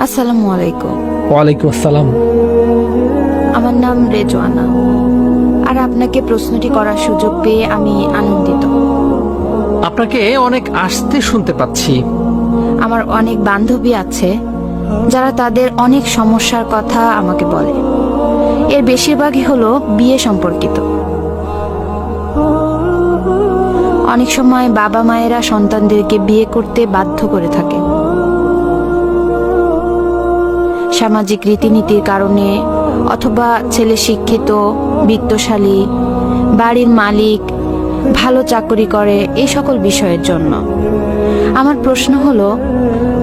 আসসালামু আলাইকুম। ওয়ালাইকুম আসসালাম। আমার নাম রেজওয়ানা, আর আপনাকে প্রশ্নটি করার সুযোগ পেয়ে আমি আনন্দিত। আপনাকে অনেক আস্তে শুনতে পাচ্ছি। আমার অনেক বান্ধবী আছে যারা তাদের অনেক সমস্যার কথা আমাকে বলে। এর বেশিরভাগই হলো বিয়ে সম্পর্কিত। অনেক সময় বাবা মায়েরা সন্তানদেরকে বিয়ে করতে বাধ্য করে থাকে। সামাজিক রীতিনীতির কারণে, অথবা ছেলে শিক্ষিত, বিত্তশালী, বাড়ির মালিক, ভালো চাকরি করে, এই সকল বিষয়ের জন্য। আমার প্রশ্ন হলো,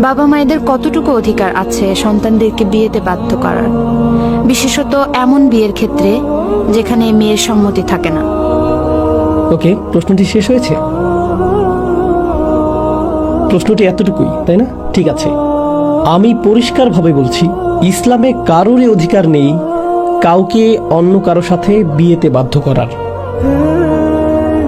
বাবা মায়েদের কতটুকু অধিকার আছে সন্তানদেরকে বিয়েতে বাধ্য করার, বিশেষত এমন বিয়ের ক্ষেত্রে যেখানে মেয়ের সম্মতি থাকে না? ওকে, প্রশ্নটি শেষ হয়েছে? প্রশ্নটি এতটুকুই, তাই না? ঠিক আছে, আমি পরিষ্কারভাবে বলছি, ইসলামে কারোরই অধিকার নেই কাউকে অন্য কারো সাথে বিয়েতে বাধ্য করার।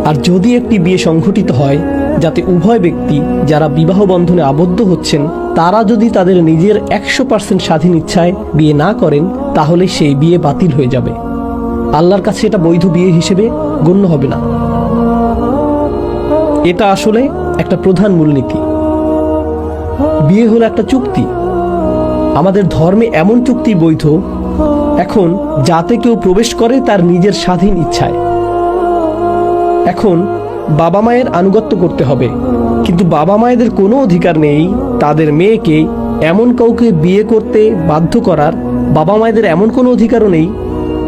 আর যদি একটি বিয়ে সংঘটিত হয় যাতে উভয় ব্যক্তি যারা বিবাহ বন্ধনে আবদ্ধ হচ্ছেন তারা যদি তাদের নিজের 100% স্বাধীন ইচ্ছায় বিয়ে না করেন, তাহলে সেই বিয়ে বাতিল হয়ে যাবে। আল্লাহর কাছে এটা বৈধ বিয়ে হিসেবে গণ্য হবে না। এটা আসলে একটা প্রধান মূলনীতি। বিয়ে হলো একটা চুক্তি। আমাদের ধর্মে এমন চুক্তি বৈধ এখন যাতে কেউ প্রবেশ করে তার নিজের স্বাধীন ইচ্ছায়। এখন বাবা মায়ের আনুগত্য করতে হবে, কিন্তু বাবা মায়েদের কোনো অধিকার নেই তাদের মেয়েকে এমন কাউকে বিয়ে করতে বাধ্য করার। বাবা মায়েদের এমন কোনো অধিকারও নেই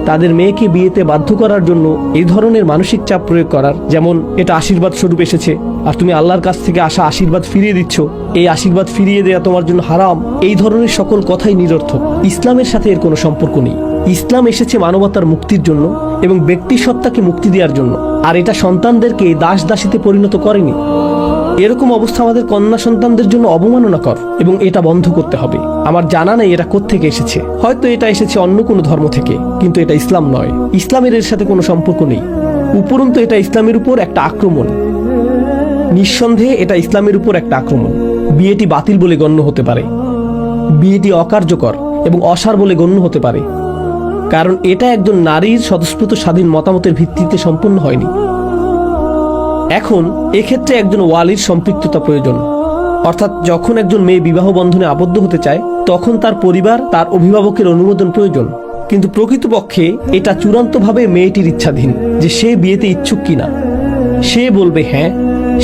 তাদের মেয়েকে বিয়েতে বাধ্য করার জন্য এই ধরনের মানসিক চাপ প্রয়োগ করার, যেমন এটা আশীর্বাদ স্বরূপ এসেছে আর তুমি আল্লাহর কাছ থেকে আসা আশীর্বাদ ফিরিয়ে দিচ্ছ, এই আশীর্বাদ ফিরিয়ে দেওয়া তোমার জন্য হারাম। এই ধরনের সকল কথাই নিরর্থক। ইসলামের সাথে এর কোনো সম্পর্ক নেই। ইসলাম এসেছে মানবতার মুক্তির জন্য এবং ব্যক্তি সত্তাকে মুক্তি দেওয়ার জন্য, আর এটা সন্তানদেরকে দাস দাসীতে পরিণত করেনি। এরকম অবস্থা আমাদের কন্যা সন্তানদের জন্য অবমাননাকর এবং এটা বন্ধ করতে হবে। আমার জানা নেই এটা কোত্থেকে এসেছে, হয়তো এটা এসেছে অন্য কোনো ধর্ম থেকে, কিন্তু এটা ইসলাম নয়। ইসলামের এর সাথে কোনো সম্পর্ক নেই। উপরন্তু এটা ইসলামের উপর একটা আক্রমণ। নিঃসন্দেহে এটা ইসলামের উপর একটা আক্রমণ। বিয়েটি বাতিল বলে গণ্য হতে পারে, বিয়েটি অকার্যকর এবং অসার বলে গণ্য হতে পারে, কারণ এটা একজন নারীর স্বতঃস্ফূর্ত স্বাধীন মতামতের ভিত্তিতে সম্পন্ন হয়নি। এখন এক্ষেত্রে একজন ওয়ালির সম্পৃক্ততা প্রয়োজন, অর্থাৎ যখন একজন মেয়ে বিবাহ বন্ধনে আবদ্ধ হতে চায় তখন তার পরিবার, তার অভিভাবকের অনুমোদন প্রয়োজন। কিন্তু প্রকৃতপক্ষে এটা চূড়ান্তভাবে মেয়েটির ইচ্ছাধীন যে সে বিয়েতে ইচ্ছুক কিনা। সে বলবে হ্যাঁ,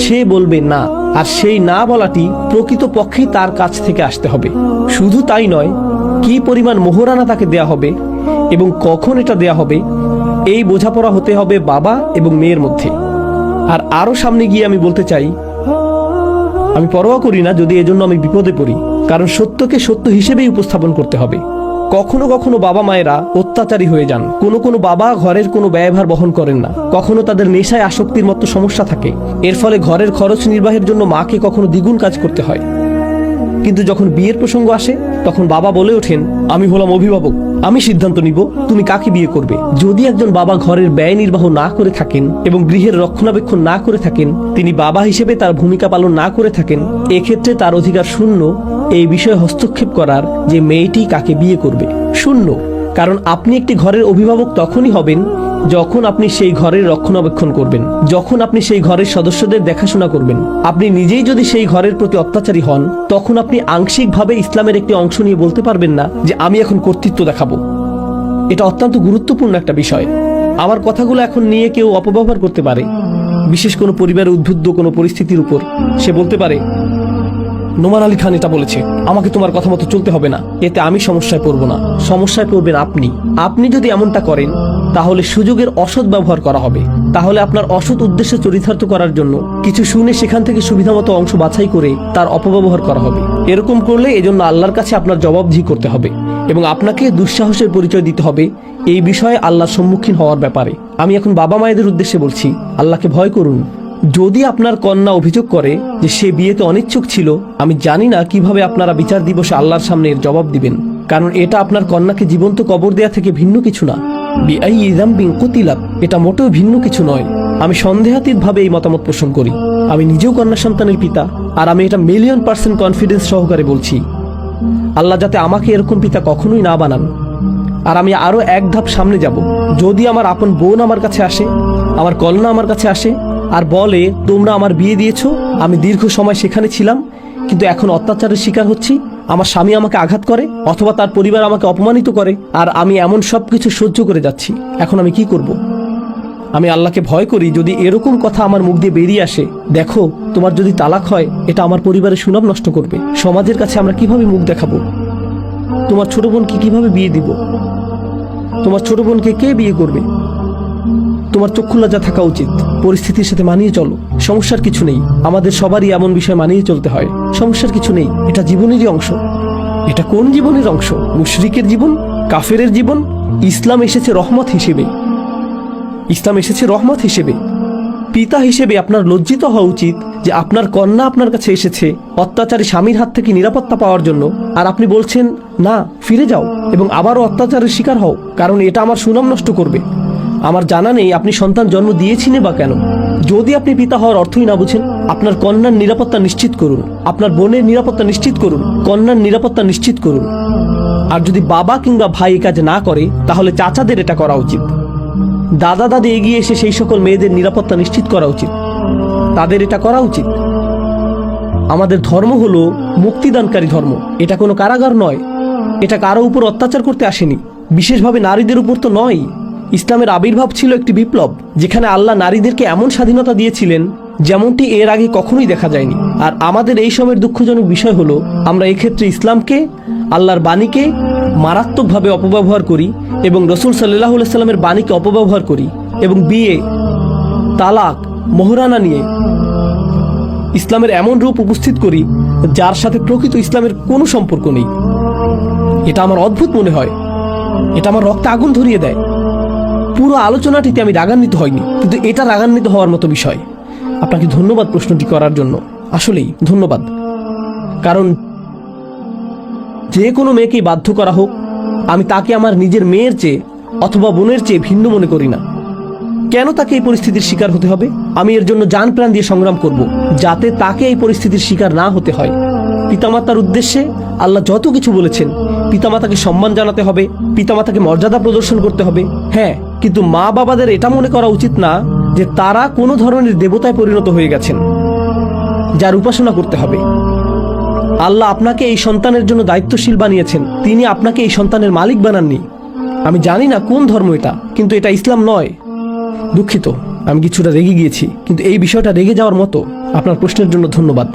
সে বলবে না, আর সেই না বলাটি প্রকৃতপক্ষেই তার কাছ থেকে আসতে হবে। শুধু তাই নয়, কি পরিমাণ মোহরানা তাকে দেয়া হবে এবং কখন এটা দেয়া হবে, এই বোঝাপড়া হতে হবে বাবা এবং মেয়ের মধ্যে। আর আরো সামনে গিয়ে আমি বলতে চাই, আমি পরোয়া করি না যদি এজন্য আমি বিপদে পড়ি, কারণ সত্যকে সত্য হিসেবেই উপস্থাপন করতে হবে। কখনো কখনো বাবা মায়েরা অত্যাচারী হয়ে যান। কোনো কোনো বাবা ঘরের কোনো ব্যয়ভার বহন করেন না। কখনো তাদের নেশায় আসক্তির মতো সমস্যা থাকে। এর ফলে ঘরের খরচ নির্বাহের জন্য মাকে কখনো দ্বিগুণ কাজ করতে হয়। কিন্তু যখন বিয়ের প্রসঙ্গ আসে তখন বাবা বলে ওঠেন, আমি হলাম অভিভাবক, আমি সিদ্ধান্ত নিব তুমি কাকে বিয়ে করবে। যদি একজন বাবা ঘরের ব্যয় নির্বাহ না করে থাকেন এবং গৃহের রক্ষণাবেক্ষণ না করে থাকেন, তিনি বাবা হিসেবে তার ভূমিকা পালন না করে থাকেন, এক্ষেত্রে তার অধিকার শূন্য এই বিষয়ে হস্তক্ষেপ করার যে মেয়েটি কাকে বিয়ে করবে। শূন্য। কারণ আপনি একটি ঘরের অভিভাবক তখনই হবেন যখন আপনি সেই ঘরের রক্ষণাবেক্ষণ করবেন, যখন আপনি সেই ঘরের সদস্যদের দেখাশোনা করবেন। আপনি নিজেই যদি সেই ঘরের প্রতি অত্যাচারী হন, তখন আপনি আংশিকভাবে ইসলামের একটি অংশ নিয়ে বলতে পারবেন না যে আমি এখন কর্তৃত্ব দেখাবো। এটা অত্যন্ত গুরুত্বপূর্ণ একটা বিষয়। আমার কথাগুলো এখন নিয়ে কেউ অপব্যবহার করতে পারে, বিশেষ কোনো পরিবারের উদ্বুদ্ধ কোনো পরিস্থিতির উপর। সে বলতে পারে, নোমান আলী খান এটা বলেছে, আমাকে তোমার কথা মতো চলতে হবে না। এতে আমি সমস্যায় পড়ব না, সমস্যায় পড়বেন আপনি। আপনি যদি এমনটা করেন তাহলে সুযোগের অসৎ ব্যবহার করা হবে। তাহলে আপনার অসৎ উদ্দেশ্য চরিতার্থ করার জন্য কিছু শুনে সেখান থেকে সুবিধামতো অংশ বাছাই করে তার অপব্যবহার করা হবে। এরকম করলে এজন্য আল্লাহর কাছে আপনার জবাবদিহি করতে হবে এবং আপনাকে দুঃসাহসের পরিচয় দিতে হবে এই বিষয়ে আল্লাহর সম্মুখীন হওয়ার ব্যাপারে। আমি এখন বাবা মায়েদের উদ্দেশ্যে বলছি, আল্লাহকে ভয় করুন। যদি আপনার কন্যা অভিযোগ করে যে সে বিয়েতে অনিচ্ছুক ছিল, আমি জানি না কিভাবে আপনারা বিচার দিবসে আল্লাহর সামনে এর জবাব দিবেন, কারণ এটা আপনার কন্যাকে জীবন্ত কবর দেয়া থেকে ভিন্ন কিছু না। বিআইয়ি যামবিন কুতিলাত, এটা মোটেও ভিন্ন কিছু নয়। আমি সন্দেহাতীতভাবে এই মতামত পোষণ করি। আমি নিজেও কন্যা সন্তানের পিতা, আর আমি এটা 1,000,000% কনফিডেন্স সহকারে বলছি। আল্লাহ যাতে আমাকে এরকম পিতা কখনোই না বানান। আর আমি আরও এক ধাপ সামনে যাব। যদি আমার আপন বোন আমার কাছে আসে, আমার কন্যা আমার কাছে আসে আর বলে তোমরা আমার বিয়ে দিয়েছো, আমি দীর্ঘ সময় সেখানে ছিলাম কিন্তু এখন অত্যাচারের শিকার হচ্ছি, আমার স্বামী আমাকে আঘাত করে অথবা তার পরিবার আমাকে অপমানিত করে, আর আমি এমন সব কিছু সহ্য করে যাচ্ছি, এখন আমি কি করব? আমি আল্লাহকে ভয় করি যদি এরকম কথা আমার মুখ দিয়ে বেরিয়ে আসে, দেখো তোমার যদি তালাক হয় এটা আমার পরিবারের সুনাম নষ্ট করবে, সমাজের কাছে আমরা কিভাবে মুখ দেখাবো, তোমার ছোট বোনকে কিভাবে বিয়ে দিব, তোমার ছোট বোনকে কে বিয়ে করবে? তোমার চক্ষু লজ্জা থাকা উচিত। পরিস্থিতির সাথে মানিয়ে চলো, সমস্যার কিছু নেই। আমাদের সবারই এমন বিষয় মানিয়ে চলতে হয়, সমস্যার কিছু নেই, এটা জীবনেরই অংশ। এটা কোন জীবনের অংশ? মুশরিকের জীবন, কাফেরের জীবন? ইসলাম এসেছে রহমত হিসেবে। ইসলাম এসেছে রহমত হিসেবে। পিতা হিসেবে আপনার লজ্জিত হওয়া উচিত যে আপনার কন্যা আপনার কাছে এসেছে অত্যাচারী স্বামীর হাত থেকে নিরাপত্তা পাওয়ার জন্য, আর আপনি বলছেন না, ফিরে যাও এবং আবারও অত্যাচারের শিকার হও, কারণ এটা আমার সুনাম নষ্ট করবে। আমার জানা নেই আপনি সন্তান জন্ম দিয়েছিলেন বা কেন। যদি আপনি পিতা হওয়ার অর্থই না বুঝেন, আপনার কন্যার নিরাপত্তা নিশ্চিত করুন, আপনার বোনের নিরাপত্তা নিশ্চিত করুন, কন্যার নিরাপত্তা নিশ্চিত করুন। আর যদি বাবা কিংবা ভাই এই কাজ না করে তাহলে চাচাদের এটা করা উচিত। দাদা দাদি এগিয়ে এসে সেই সকল মেয়েদের নিরাপত্তা নিশ্চিত করা উচিত, তাদের এটা করা উচিত। আমাদের ধর্ম হলো মুক্তিদানকারী ধর্ম, এটা কোনো কারাগার নয়, এটা কারো উপর অত্যাচার করতে আসেনি, বিশেষভাবে নারীদের উপর তো নয়। ইসলামের আবির্ভাব ছিল একটি বিপ্লব, যেখানে আল্লাহ নারীদেরকে এমন স্বাধীনতা দিয়েছিলেন যেমনটি এর আগে কখনোই দেখা যায়নি। আর আমাদের এই সময়ের দুঃখজনক বিষয় হলো আমরা এক্ষেত্রে ইসলামকে, আল্লাহর বাণীকে মারাত্মকভাবে অপব্যবহার করি এবং রসুল সাল্লাল্লাহু আলাইহি সাল্লামের বাণীকে অপব্যবহার করি এবং বিয়ে, তালাক, মোহরানা নিয়ে ইসলামের এমন রূপ উপস্থিত করি যার সাথে প্রকৃত ইসলামের কোনো সম্পর্ক নেই। এটা আমার অদ্ভুত মনে হয়, এটা আমার রক্তে আগুন ধরিয়ে দেয়। পুরো আলোচনাটিতে আমি রাগান্বিত হইনি, কিন্তু এটা রাগান্বিত হওয়ার মতো বিষয়। আপনাকে ধন্যবাদ প্রশ্নটি করার জন্য, আসলেই ধন্যবাদ। কারণ যে কোনো মেয়েকেই বাধ্য করা হোক, আমি তাকে আমার নিজের মেয়ের চেয়ে অথবা বোনের চেয়ে ভিন্ন মনে করি না। কেন তাকে এই পরিস্থিতির শিকার হতে হবে? আমি এর জন্য জান প্রাণ দিয়ে সংগ্রাম করব, যাতে তাকে এই পরিস্থিতির শিকার না হতে হয়। পিতামাতার উদ্দেশ্যে আল্লাহ যত কিছু বলেছেন, পিতামাতাকে সম্মান জানাতে হবে, পিতামাতাকে মর্যাদা প্রদর্শন করতে হবে, হ্যাঁ, কিন্তু মা বাবাদের এটা মনে করা উচিত না যে তারা কোনো ধরনের দেবতায় পরিণত হয়ে গেছেন যার উপাসনা করতে হবে। আল্লাহ আপনাকে এই সন্তানের জন্য দায়িত্বশীল বানিয়েছেন, তিনি আপনাকে এই সন্তানের মালিক বানাননি। আমি জানি না কোন ধর্ম এটা, কিন্তু এটা ইসলাম নয়। দুঃখিত, আমি কিছুটা রেগে গিয়েছি, কিন্তু এই বিষয়টা রেগে যাওয়ার মতো। আপনার প্রশ্নের জন্য ধন্যবাদ।